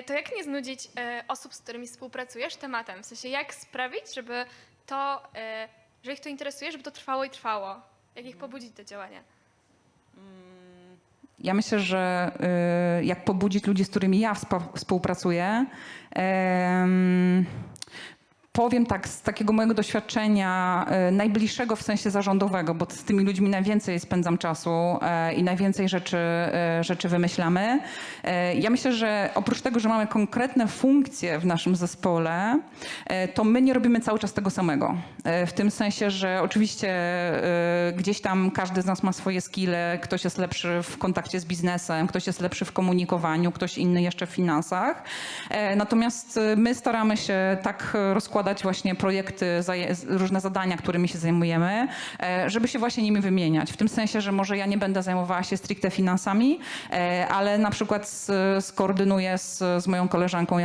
To jak nie znudzić osób, z którymi współpracujesz tematem? W sensie jak sprawić, żeby to, że ich to interesuje, żeby to trwało i trwało? Jak ich pobudzić do działania? Ja myślę, że jak pobudzić ludzi, z którymi ja współpracuję, powiem tak, z takiego mojego doświadczenia najbliższego w sensie zarządowego, bo z tymi ludźmi najwięcej spędzam czasu i najwięcej rzeczy wymyślamy. Ja myślę, że oprócz tego, że mamy konkretne funkcje w naszym zespole, to my nie robimy cały czas tego samego. W tym sensie, że oczywiście gdzieś tam każdy z nas ma swoje skille, ktoś jest lepszy w kontakcie z biznesem, ktoś jest lepszy w komunikowaniu, ktoś inny jeszcze w finansach. Natomiast my staramy się tak rozkładać właśnie projekty, różne zadania, którymi się zajmujemy, żeby się właśnie nimi wymieniać. W tym sensie, że może ja nie będę zajmowała się stricte finansami, ale na przykład skoordynuję z moją koleżanką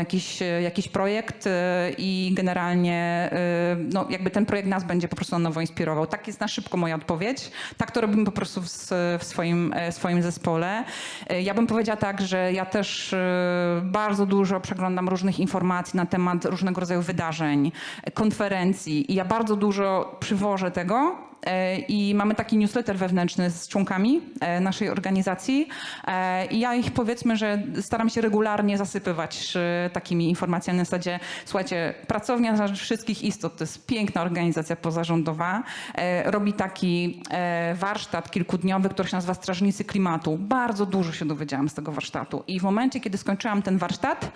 jakiś projekt i generalnie no, jakby ten projekt nas będzie po prostu na nowo inspirował. Tak jest na szybko moja odpowiedź. Tak to robimy po prostu w swoim zespole. Ja bym powiedziała tak, że ja też bardzo dużo przeglądam różnych informacji na temat różnego rodzaju wydarzeń, konferencji i ja bardzo dużo przywożę tego i mamy taki newsletter wewnętrzny z członkami naszej organizacji i ja ich powiedzmy, że staram się regularnie zasypywać takimi informacjami na zasadzie, słuchajcie, Pracownia dla Wszystkich Istot to jest piękna organizacja pozarządowa, robi taki warsztat kilkudniowy, który się nazywa Strażnicy Klimatu. Bardzo dużo się dowiedziałam z tego warsztatu i w momencie, kiedy skończyłam ten warsztat,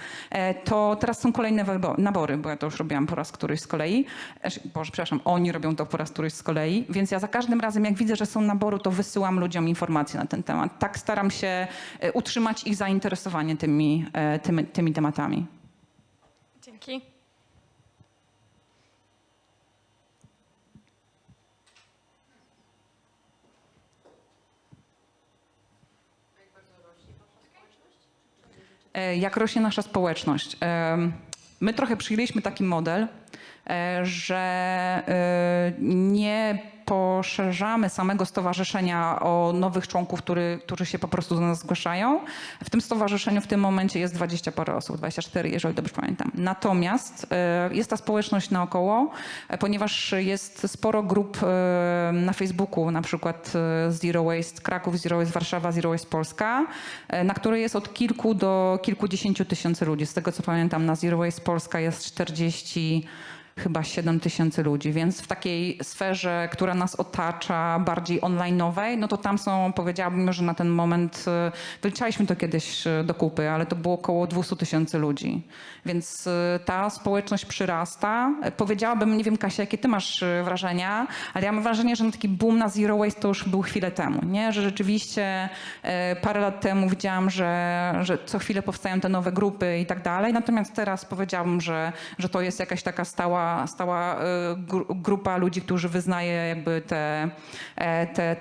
to teraz są kolejne nabory, bo ja to już robiłam po raz któryś z kolei. Boże, przepraszam, oni robią to po raz któryś z kolei, więc ja za każdym razem, jak widzę, że są nabory, to wysyłam ludziom informacje na ten temat. Tak staram się utrzymać ich zainteresowanie tymi tematami. Dzięki. Jak rośnie nasza społeczność? My trochę przyjęliśmy taki model, że nie poszerzamy samego stowarzyszenia o nowych członków, którzy się po prostu do nas zgłaszają. W tym stowarzyszeniu w tym momencie jest 20 parę osób, 24, jeżeli dobrze pamiętam. Natomiast jest ta społeczność naokoło, ponieważ jest sporo grup na Facebooku, na przykład Zero Waste Kraków, Zero Waste Warszawa, Zero Waste Polska, na której jest od kilku do kilkudziesięciu tysięcy ludzi. Z tego co pamiętam, na Zero Waste Polska jest 40 chyba 7 tysięcy ludzi, więc w takiej sferze, która nas otacza, bardziej online'owej, no to tam są, powiedziałabym, że na ten moment, wyliczaliśmy to kiedyś do kupy, ale to było około 200 tysięcy ludzi. Więc ta społeczność przyrasta. Powiedziałabym, nie wiem Kasia, jakie ty masz wrażenia, ale ja mam wrażenie, że taki boom na Zero Waste to już był chwilę temu, nie? Że rzeczywiście parę lat temu widziałam, że co chwilę powstają te nowe grupy i tak dalej, natomiast teraz powiedziałabym, że to jest jakaś taka stała grupa ludzi, którzy wyznaje jakby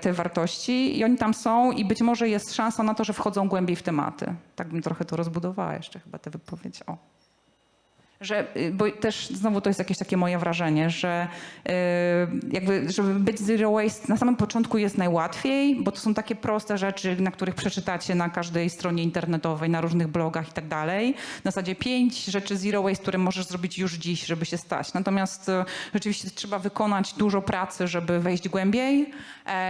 te wartości i oni tam są i być może jest szansa na to, że wchodzą głębiej w tematy. Tak bym trochę to rozbudowała jeszcze chyba tę wypowiedź. O. Bo też znowu to jest jakieś takie moje wrażenie, że jakby, żeby być zero waste na samym początku jest najłatwiej, bo to są takie proste rzeczy, na których przeczytacie na każdej stronie internetowej, na różnych blogach i tak dalej. Na zasadzie 5 rzeczy zero waste, które możesz zrobić już dziś, żeby się stać. Natomiast rzeczywiście trzeba wykonać dużo pracy, żeby wejść głębiej.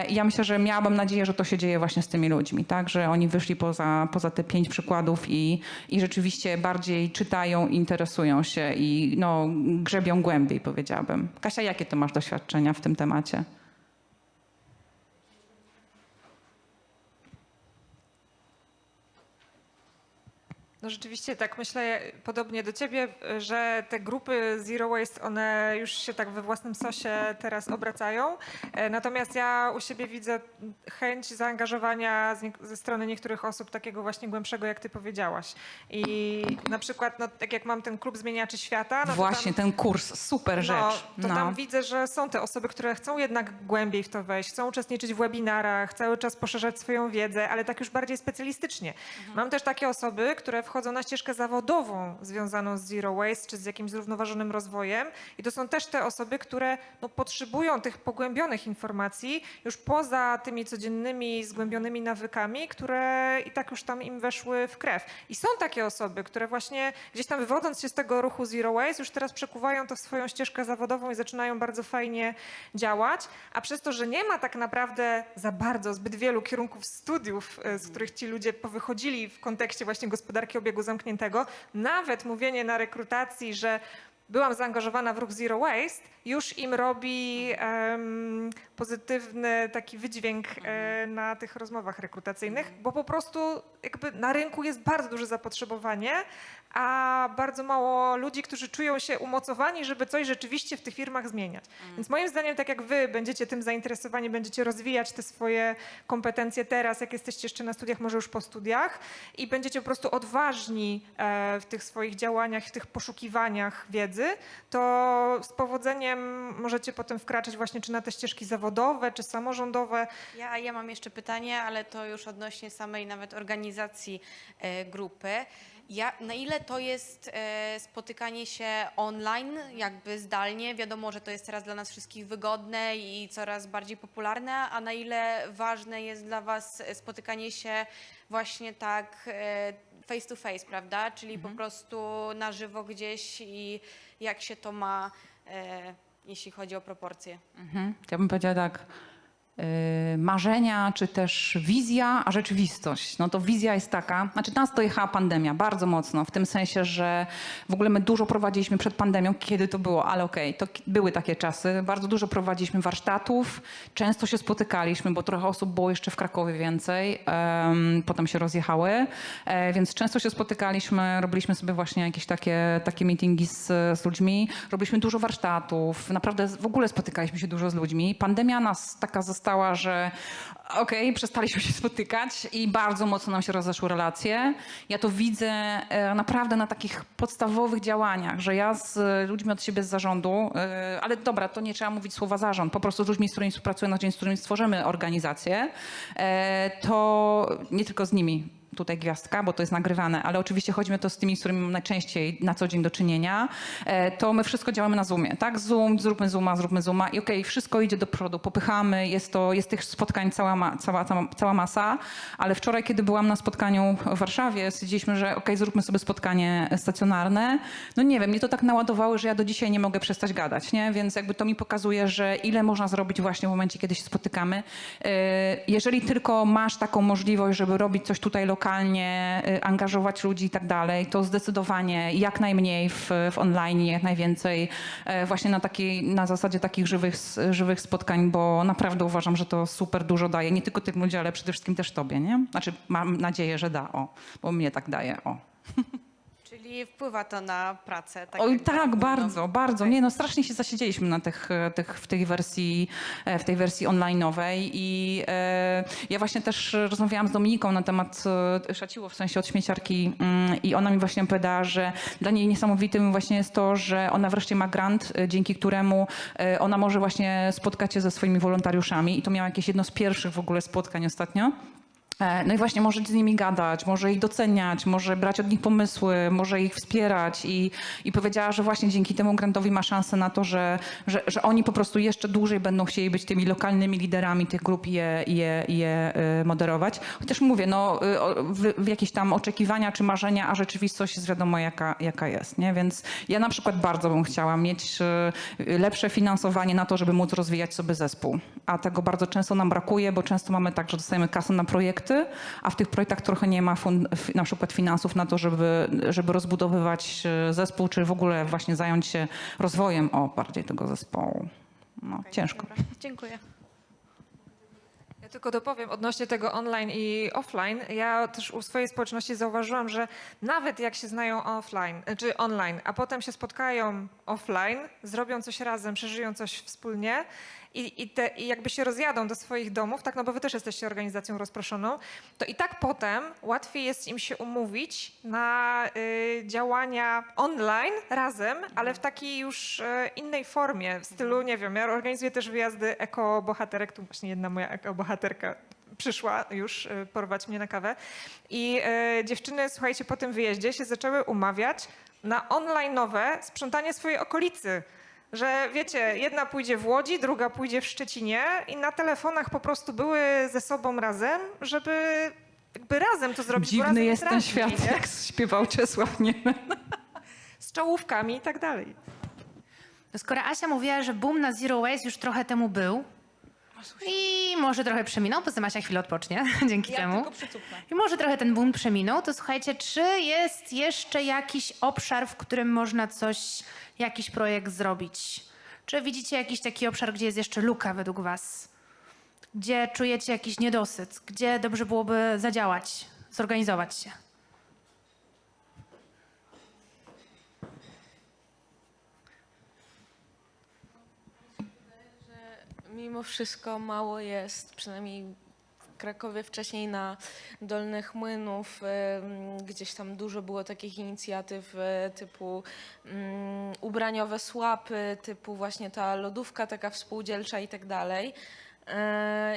I ja myślę, że miałabym nadzieję, że to się dzieje właśnie z tymi ludźmi, tak? Że oni wyszli poza te 5 przykładów i rzeczywiście bardziej czytają, interesują się i no, grzebią głębiej, powiedziałabym. Kasia, jakie ty masz doświadczenia w tym temacie? No rzeczywiście tak myślę podobnie do ciebie, że te grupy Zero Waste, one już się tak we własnym sosie teraz obracają. Natomiast ja u siebie widzę chęć zaangażowania ze strony niektórych osób takiego właśnie głębszego, jak ty powiedziałaś. I na przykład, no, tak jak mam ten klub Zmieniaczy Świata. No Właśnie, ten kurs, super rzecz. To tam widzę, że są te osoby, które chcą jednak głębiej w to wejść, chcą uczestniczyć w webinarach, cały czas poszerzać swoją wiedzę, ale tak już bardziej specjalistycznie. Mam też takie osoby, które wchodzą na ścieżkę zawodową związaną z Zero Waste czy z jakimś zrównoważonym rozwojem. I to są też te osoby, które no, potrzebują tych pogłębionych informacji już poza tymi codziennymi, zgłębionymi nawykami, które i tak już tam im weszły w krew. I są takie osoby, które właśnie gdzieś tam wywodząc się z tego ruchu Zero Waste już teraz przekuwają to w swoją ścieżkę zawodową i zaczynają bardzo fajnie działać. A przez to, że nie ma tak naprawdę za bardzo zbyt wielu kierunków studiów, z których ci ludzie powychodzili w kontekście właśnie gospodarki obiegu zamkniętego, nawet mówienie na rekrutacji, że byłam zaangażowana w ruch Zero Waste, już im robi pozytywny taki wydźwięk na tych rozmowach rekrutacyjnych, bo po prostu jakby na rynku jest bardzo duże zapotrzebowanie, a bardzo mało ludzi, którzy czują się umocowani, żeby coś rzeczywiście w tych firmach zmieniać. Więc moim zdaniem, tak jak wy będziecie tym zainteresowani, będziecie rozwijać te swoje kompetencje teraz, jak jesteście jeszcze na studiach, może już po studiach i będziecie po prostu odważni w tych swoich działaniach, w tych poszukiwaniach wiedzy, to z powodzeniem możecie potem wkraczać właśnie czy na te ścieżki zawodowe, czy samorządowe. Ja mam jeszcze pytanie, ale to już odnośnie samej nawet organizacji grupy. Na ile to jest spotykanie się online, jakby zdalnie? Wiadomo, że to jest teraz dla nas wszystkich wygodne i coraz bardziej popularne, a na ile ważne jest dla was spotykanie się właśnie tak face to face, prawda? Czyli po prostu na żywo gdzieś i jak się to ma, jeśli chodzi o proporcje? Ja bym powiedziała tak, marzenia, czy też wizja, a rzeczywistość. No to wizja jest taka, znaczy nas dojechała pandemia bardzo mocno, w tym sensie, że w ogóle my dużo prowadziliśmy przed pandemią, kiedy to było, ale okej, to były takie czasy. Bardzo dużo prowadziliśmy warsztatów, często się spotykaliśmy, bo trochę osób było jeszcze w Krakowie więcej, potem się rozjechały, więc często się spotykaliśmy, robiliśmy sobie właśnie jakieś takie meetingi z ludźmi, robiliśmy dużo warsztatów, naprawdę w ogóle spotykaliśmy się dużo z ludźmi. Pandemia nas taka została, że przestaliśmy się spotykać i bardzo mocno nam się rozeszły relacje. Ja to widzę naprawdę na takich podstawowych działaniach, że ja z ludźmi od siebie z zarządu, ale dobra, to nie trzeba mówić słowa zarząd, po prostu z ludźmi, z którymi współpracuję na dzień, z którymi stworzymy organizację, to nie tylko z nimi. Tutaj gwiazdka, bo to jest nagrywane, ale oczywiście chodzi mi o to z tymi, z którymi mam najczęściej na co dzień do czynienia, to my wszystko działamy na Zoomie, tak? Zoom, zróbmy Zooma i okej, wszystko idzie do przodu, popychamy, jest tych spotkań cała masa, ale wczoraj, kiedy byłam na spotkaniu w Warszawie, stwierdziliśmy, że zróbmy sobie spotkanie stacjonarne. No nie wiem, mnie to tak naładowało, że ja do dzisiaj nie mogę przestać gadać, nie? Więc jakby to mi pokazuje, że ile można zrobić właśnie w momencie, kiedy się spotykamy. Jeżeli tylko masz taką możliwość, żeby robić coś tutaj lokalnie, angażować ludzi i tak dalej, to zdecydowanie jak najmniej w online, jak najwięcej właśnie na zasadzie takich żywych spotkań, bo naprawdę uważam, że to super dużo daje, nie tylko tym ludziom, ale przede wszystkim też tobie, nie? Znaczy mam nadzieję, że bo mnie tak daje, Czyli wpływa to na pracę? Oj, jak tak, bardzo. Okej. Nie, no strasznie się zasiedzieliśmy na w tej wersji online'owej i ja właśnie też rozmawiałam z Dominiką na temat Szaciło, w sensie od śmieciarki i ona mi właśnie powiedziała, że dla niej niesamowitym właśnie jest to, że ona wreszcie ma grant, dzięki któremu ona może właśnie spotkać się ze swoimi wolontariuszami i to miała jakieś jedno z pierwszych w ogóle spotkań ostatnio. No i właśnie może z nimi gadać, może ich doceniać, może brać od nich pomysły, może ich wspierać i powiedziała, że właśnie dzięki temu grantowi ma szansę na to, że oni po prostu jeszcze dłużej będą chcieli być tymi lokalnymi liderami tych grup i je moderować. Chociaż mówię, no w jakieś tam oczekiwania czy marzenia, a rzeczywistość jest wiadomo jaka jest, nie? Więc ja na przykład bardzo bym chciała mieć lepsze finansowanie na to, żeby móc rozwijać sobie zespół. A tego bardzo często nam brakuje, bo często mamy tak, że dostajemy kasę na projekty, a w tych projektach trochę nie ma na przykład finansów na to, żeby rozbudowywać zespół, czy w ogóle właśnie zająć się rozwojem bardziej tego zespołu. No, Okej, ciężko. dobra. Dziękuję. Ja tylko dopowiem odnośnie tego online i offline. Ja też u swojej społeczności zauważyłam, że nawet jak się znają offline, czy online, a potem się spotkają offline, zrobią coś razem, przeżyją coś wspólnie i jakby się rozjadą do swoich domów, tak, no bo wy też jesteście organizacją rozproszoną, to i tak potem łatwiej jest im się umówić na działania online razem, ale w takiej już innej formie, w stylu, nie wiem, ja organizuję też wyjazdy eko-bohaterek, tu właśnie jedna moja eko-bohaterka przyszła już porwać mnie na kawę. I dziewczyny, słuchajcie, po tym wyjeździe się zaczęły umawiać na online'owe sprzątanie swojej okolicy. Że wiecie, jedna pójdzie w Łodzi, druga pójdzie w Szczecinie i na telefonach po prostu były ze sobą razem, żeby jakby razem to zrobić. bo Dziwny razem jest ten trafniej, świat, nie? jak śpiewał Czesław Niemen. Z czołówkami i tak dalej. To skoro Asia mówiła, że boom na Zero Waste już trochę temu był i może trochę przeminął, poza Asia chwilę odpocznie dzięki temu. I może trochę ten boom przeminął, to słuchajcie, czy jest jeszcze jakiś obszar, w którym można jakiś projekt zrobić? Czy widzicie jakiś taki obszar, gdzie jest jeszcze luka według was? Gdzie czujecie jakiś niedosyt? Gdzie dobrze byłoby zadziałać, zorganizować się? Mimo wszystko mało jest, przynajmniej w Krakowie wcześniej na Dolnych Młynów, gdzieś tam dużo było takich inicjatyw typu ubraniowe słapy, typu właśnie ta lodówka taka współdzielcza i tak dalej.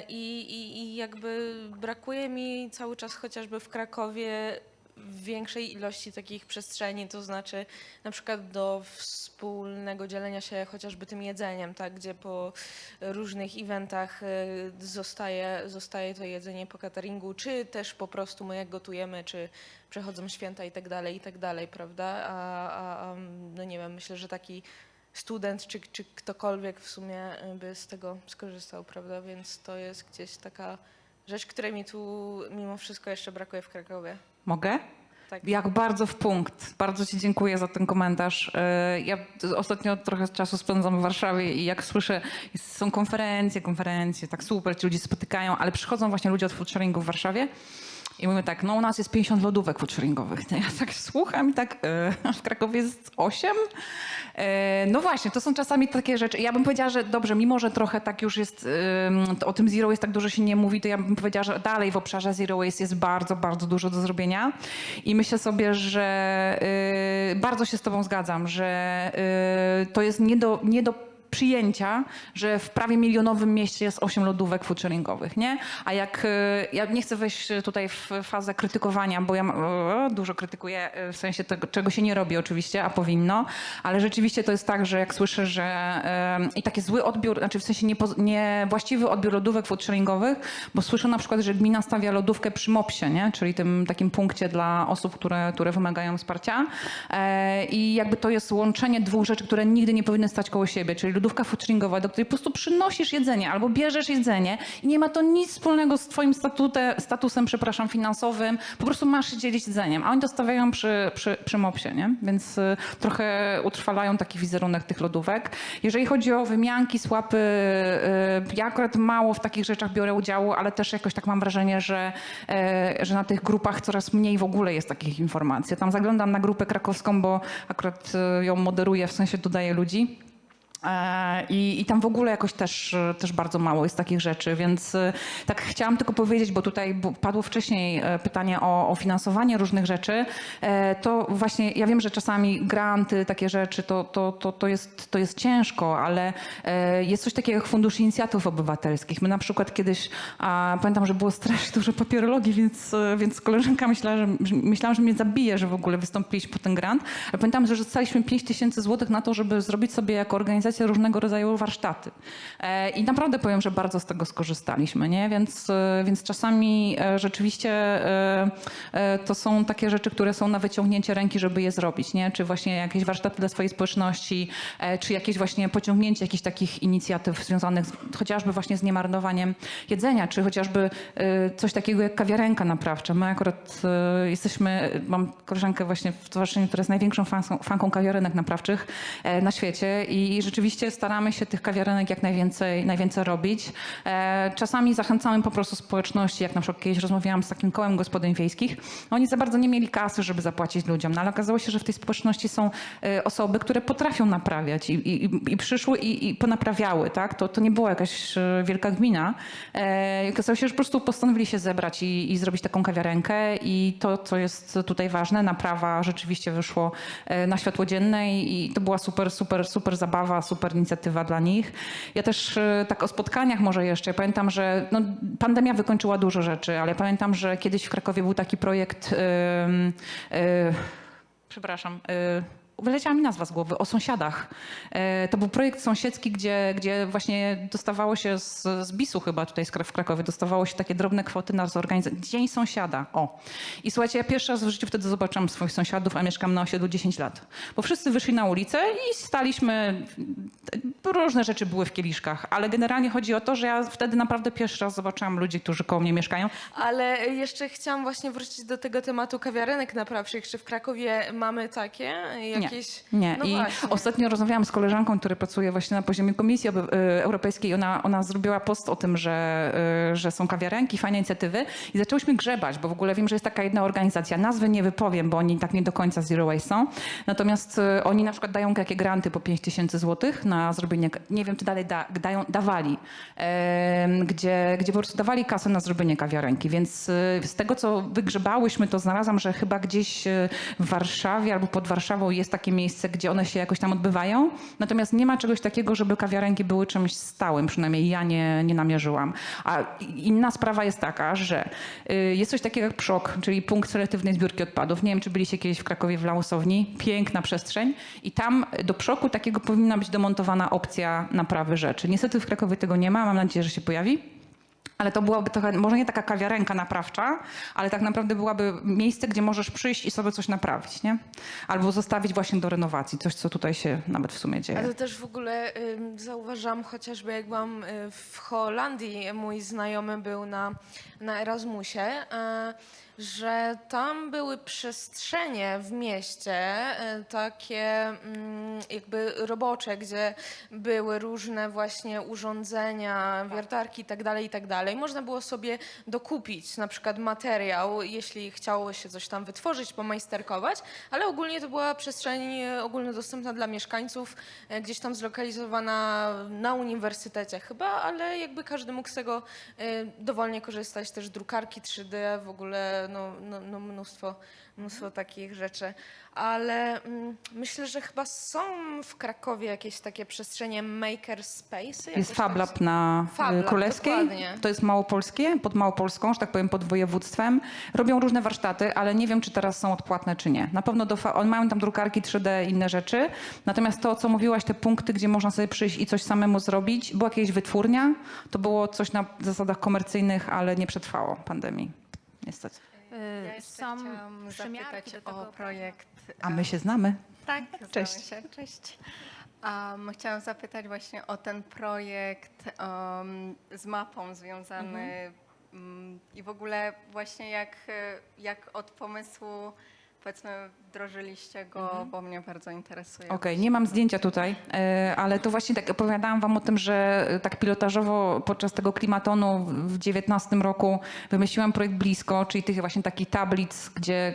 I jakby brakuje mi cały czas chociażby w Krakowie większej ilości takich przestrzeni, to znaczy na przykład do wspólnego dzielenia się chociażby tym jedzeniem, tak, gdzie po różnych eventach zostaje to jedzenie po cateringu, czy też po prostu my jak gotujemy, czy przechodzą święta i tak dalej, prawda? No nie wiem, myślę, że taki student czy ktokolwiek w sumie by z tego skorzystał, prawda? Więc to jest gdzieś taka rzecz, której mi tu mimo wszystko jeszcze brakuje w Krakowie. Mogę? Tak. Jak bardzo w punkt. Bardzo ci dziękuję za ten komentarz. Ja ostatnio trochę czasu spędzam w Warszawie i jak słyszę, są konferencje, tak super, ci ludzie spotykają, ale przychodzą właśnie ludzie od foodsharingu w Warszawie i mówimy tak, no u nas jest 50 lodówek foodsharingowych. Ja tak słucham i tak, w Krakowie jest 8? No właśnie, to są czasami takie rzeczy. Ja bym powiedziała, że dobrze, mimo że trochę tak już jest, o tym zero waste tak dużo się nie mówi, to ja bym powiedziała, że dalej w obszarze zero waste jest bardzo, bardzo dużo do zrobienia. I myślę sobie, że bardzo się z tobą zgadzam, że to jest nie do przyjęcia, że w prawie milionowym mieście jest 8 lodówek foodsharingowych, nie? A jak, ja nie chcę wejść tutaj w fazę krytykowania, bo ja dużo krytykuję w sensie tego, czego się nie robi oczywiście, a powinno, ale rzeczywiście to jest tak, że jak słyszę, że i taki zły odbiór, znaczy w sensie niewłaściwy odbiór lodówek foodsharingowych, bo słyszę na przykład, że gmina stawia lodówkę przy MOPS-ie, nie? Czyli tym takim punkcie dla osób, które wymagają wsparcia i jakby to jest łączenie dwóch rzeczy, które nigdy nie powinny stać koło siebie, czyli lodówka foodsharingowa, do której po prostu przynosisz jedzenie albo bierzesz jedzenie i nie ma to nic wspólnego z twoim statusem, przepraszam, finansowym. Po prostu masz się dzielić jedzeniem, a oni dostawiają przy MOPS-ie, nie? Więc trochę utrwalają taki wizerunek tych lodówek. Jeżeli chodzi o wymianki, słapy, ja akurat mało w takich rzeczach biorę udziału, ale też jakoś tak mam wrażenie, że na tych grupach coraz mniej w ogóle jest takich informacji. Tam zaglądam na grupę krakowską, bo akurat ją moderuję, w sensie dodaję ludzi. I tam w ogóle jakoś też bardzo mało jest takich rzeczy, więc tak chciałam tylko powiedzieć, bo tutaj padło wcześniej pytanie o finansowanie różnych rzeczy, to właśnie ja wiem, że czasami granty, takie rzeczy, to jest ciężko, ale jest coś takiego jak Fundusz Inicjatyw Obywatelskich. My na przykład kiedyś, pamiętam, że było strasznie dużo papierologii, więc koleżanka myślałam, że mnie zabije, że w ogóle wystąpiliśmy po ten grant, ale pamiętam, że dostaliśmy 5000 złotych na to, żeby zrobić sobie jako organizacja różnego rodzaju warsztaty. I naprawdę powiem, że bardzo z tego skorzystaliśmy, nie? Więc czasami rzeczywiście to są takie rzeczy, które są na wyciągnięcie ręki, żeby je zrobić, nie? Czy właśnie jakieś warsztaty dla swojej społeczności, czy jakieś właśnie pociągnięcie jakichś takich inicjatyw związanych chociażby właśnie z niemarnowaniem jedzenia, czy chociażby coś takiego jak kawiarenka naprawcza. My akurat mam koleżankę właśnie w stowarzyszeniu, która jest największą fanką kawiarenek naprawczych na świecie i rzeczywiście staramy się tych kawiarenek jak najwięcej robić. Czasami zachęcamy po prostu społeczności, jak na przykład kiedyś rozmawiałam z takim kołem gospodyń wiejskich. Oni za bardzo nie mieli kasy, żeby zapłacić ludziom, no ale okazało się, że w tej społeczności są osoby, które potrafią naprawiać i przyszły i ponaprawiały, tak? To nie była jakaś wielka gmina. Okazało się, że po prostu postanowili się zebrać i zrobić taką kawiarenkę i to, co jest tutaj ważne, naprawa rzeczywiście wyszło na światło dzienne i to była super zabawa, super inicjatywa dla nich. Ja też tak o spotkaniach może jeszcze. Ja pamiętam, że no, pandemia wykończyła dużo rzeczy, ale pamiętam, że kiedyś w Krakowie był taki projekt, przepraszam, wyleciała mi nazwa z głowy, o sąsiadach. To był projekt sąsiedzki, gdzie właśnie dostawało się z BIS-u chyba tutaj w Krakowie, dostawało się takie drobne kwoty na zorganizację. Dzień sąsiada. O. I słuchajcie, ja pierwszy raz w życiu wtedy zobaczyłam swoich sąsiadów, a mieszkam na osiedlu 10 lat. Bo wszyscy wyszli na ulicę i staliśmy, różne rzeczy były w kieliszkach, ale generalnie chodzi o to, że ja wtedy naprawdę pierwszy raz zobaczyłam ludzi, którzy koło mnie mieszkają. Ale jeszcze chciałam właśnie wrócić do tego tematu kawiarenek naprawczych. Czy w Krakowie mamy takie jakieś? Nie. No I właśnie. ostatnio rozmawiałam z koleżanką, która pracuje właśnie na poziomie Komisji Europejskiej. Ona zrobiła post o tym, że są kawiarenki, fajne inicjatywy i zaczęłyśmy grzebać, bo w ogóle wiem, że jest taka jedna organizacja. Nazwy nie wypowiem, bo oni tak nie do końca Zero Waste są. Natomiast oni na przykład dają takie granty po 5000 zł na zrobienie, nie wiem czy dalej dawali, gdzie po prostu dawali kasę na zrobienie kawiarenki. Więc z tego, co wygrzebałyśmy, to znalazłam, że chyba gdzieś w Warszawie albo pod Warszawą jest takie miejsce, gdzie one się jakoś tam odbywają. Natomiast nie ma czegoś takiego, żeby kawiarenki były czymś stałym. Przynajmniej ja nie namierzyłam. A inna sprawa jest taka, że jest coś takiego jak PSZOK, czyli punkt selektywnej zbiórki odpadów. Nie wiem, czy byliście kiedyś w Krakowie w Lausowni. Piękna przestrzeń. I tam do PSZOK-u takiego powinna być domontowana opcja naprawy rzeczy. Niestety w Krakowie tego nie ma. Mam nadzieję, że się pojawi. Ale to byłaby trochę, może nie taka kawiarenka naprawcza, ale tak naprawdę byłaby miejsce, gdzie możesz przyjść i sobie coś naprawić, nie? Albo zostawić właśnie do renowacji, coś, co tutaj się nawet w sumie dzieje. Ale też w ogóle zauważam, chociażby jak byłam w Holandii, mój znajomy był na Erasmusie, że tam były przestrzenie w mieście takie jakby robocze, gdzie były różne właśnie urządzenia, wiertarki i tak dalej. Można było sobie dokupić na przykład materiał, jeśli chciało się coś tam wytworzyć, pomajsterkować, ale ogólnie to była przestrzeń ogólnodostępna dla mieszkańców, gdzieś tam zlokalizowana na uniwersytecie chyba, ale jakby każdy mógł z tego dowolnie korzystać, też drukarki 3D, w ogóle no mnóstwo takich rzeczy. Ale myślę, że chyba są w Krakowie jakieś takie przestrzenie makerspace'y. Jest Fab Lab na Fab Lab, Królewskiej. dokładnie. To jest małopolskie, pod Małopolską, że tak powiem, pod województwem. Robią różne warsztaty, ale nie wiem, czy teraz są odpłatne, czy nie. Na pewno mają tam drukarki 3D i inne rzeczy. Natomiast to, co mówiłaś, te punkty, gdzie można sobie przyjść i coś samemu zrobić, była jakaś wytwórnia. To było coś na zasadach komercyjnych, ale nie przetrwało pandemii. Niestety. Ja jeszcze Są chciałam przymiarki zapytać do tego o projekt. A my się znamy. Tak, Cześć. znamy się. Cześć. Chciałam zapytać właśnie o ten projekt z mapą związany i w ogóle właśnie jak od pomysłu powiedzmy wdrożyliście go, bo mnie bardzo interesuje. Okej, nie mam zdjęcia tutaj, ale to właśnie tak opowiadałam wam o tym, że tak pilotażowo podczas tego klimatonu w 2019 roku wymyśliłam projekt Blisko, czyli tych właśnie takich tablic, gdzie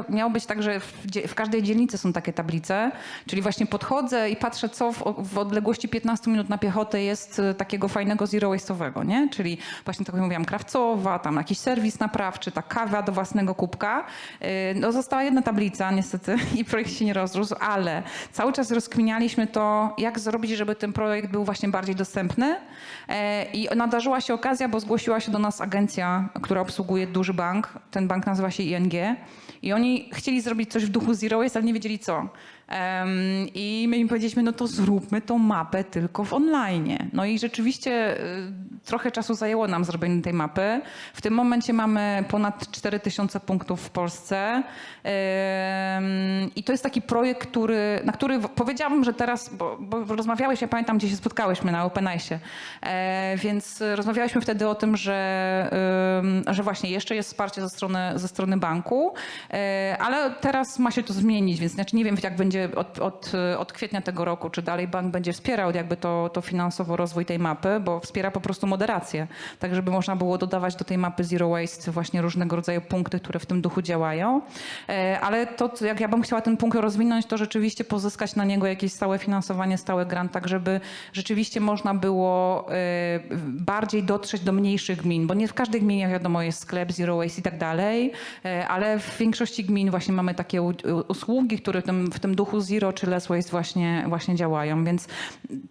miało być tak, że w każdej dzielnicy są takie tablice, czyli właśnie podchodzę i patrzę, co w odległości 15 minut na piechotę jest takiego fajnego zero waste'owego, nie? Czyli właśnie tak jak mówiłam, krawcowa, tam jakiś serwis naprawczy, ta kawa do własnego kubka. No została jedna tablica niestety i projekt się nie rozrósł, ale cały czas rozkminialiśmy to, jak zrobić, żeby ten projekt był właśnie bardziej dostępny. I nadarzyła się okazja, bo zgłosiła się do nas agencja, która obsługuje duży bank. Ten bank nazywa się ING. I oni chcieli zrobić coś w duchu Zero Waste, ale nie wiedzieli co. I my im powiedzieliśmy, no to zróbmy tą mapę tylko w online. No i rzeczywiście trochę czasu zajęło nam zrobienie tej mapy. W tym momencie mamy ponad 4000 punktów w Polsce. I to jest taki projekt, na który powiedziałabym, że teraz, bo rozmawiałeś, ja pamiętam, gdzie się spotkałyśmy na OpenICE, więc rozmawiałyśmy wtedy o tym, że właśnie jeszcze jest wsparcie ze strony banku, ale teraz ma się to zmienić, więc znaczy nie wiem, jak będzie od kwietnia tego roku, czy dalej bank będzie wspierał jakby to finansowo rozwój tej mapy, bo wspiera po prostu moderację, tak żeby można było dodawać do tej mapy Zero Waste właśnie różnego rodzaju punkty, które w tym duchu działają. Ale to, jak ja bym chciała ten punkt rozwinąć, to rzeczywiście pozyskać na niego jakieś stałe finansowanie, stały grant, tak żeby rzeczywiście można było bardziej dotrzeć do mniejszych gmin, bo nie w każdej gminie wiadomo jest sklep Zero Waste i tak dalej, ale w większości gmin właśnie mamy takie usługi, które w tym duchu duchu Zero czy Less Waste właśnie działają. Więc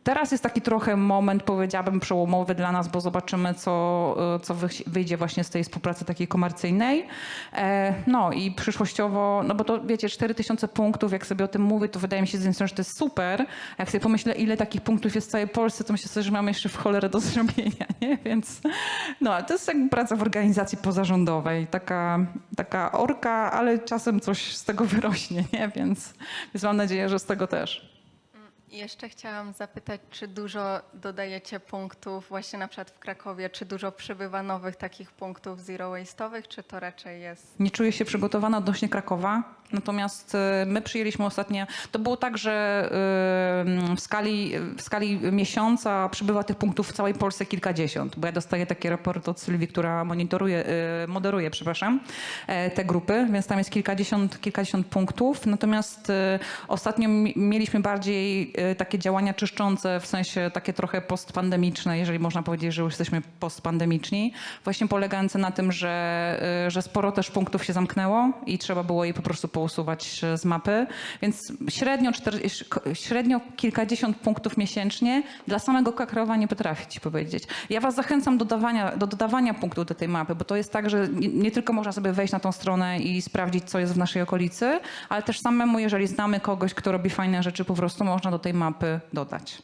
teraz jest taki trochę moment, powiedziałabym, przełomowy dla nas, bo zobaczymy, co wyjdzie właśnie z tej współpracy takiej komercyjnej. No i przyszłościowo, no bo to wiecie, 4000 punktów, jak sobie o tym mówię, to wydaje mi się z jednej strony, że to jest super. Jak sobie pomyślę, ile takich punktów jest w całej Polsce, to myślę sobie, że mamy jeszcze w cholerę do zrobienia, nie? Więc no, to jest jakby praca w organizacji pozarządowej. Taka orka, ale czasem coś z tego wyrośnie, nie? Więc mam nadzieję, że z tego też. I jeszcze chciałam zapytać, czy dużo dodajecie punktów właśnie na przykład w Krakowie, czy dużo przybywa nowych takich punktów zero waste'owych, czy to raczej jest... Nie czuję się przygotowana odnośnie Krakowa, natomiast my przyjęliśmy ostatnio, to było tak, że w skali miesiąca przybywa tych punktów w całej Polsce kilkadziesiąt, bo ja dostaję taki raport od Sylwii, która moderuje, te grupy, więc tam jest kilkadziesiąt punktów, natomiast ostatnio mieliśmy bardziej takie działania czyszczące, w sensie takie trochę postpandemiczne, jeżeli można powiedzieć, że już jesteśmy postpandemiczni, właśnie polegające na tym, że sporo też punktów się zamknęło i trzeba było je po prostu pousuwać z mapy, więc średnio kilkadziesiąt punktów miesięcznie dla samego Krakowa nie potrafię ci powiedzieć. Ja was zachęcam do dodawania punktów do tej mapy, bo to jest tak, że nie tylko można sobie wejść na tą stronę i sprawdzić, co jest w naszej okolicy, ale też samemu, jeżeli znamy kogoś, kto robi fajne rzeczy, po prostu można do tej mapy dodać.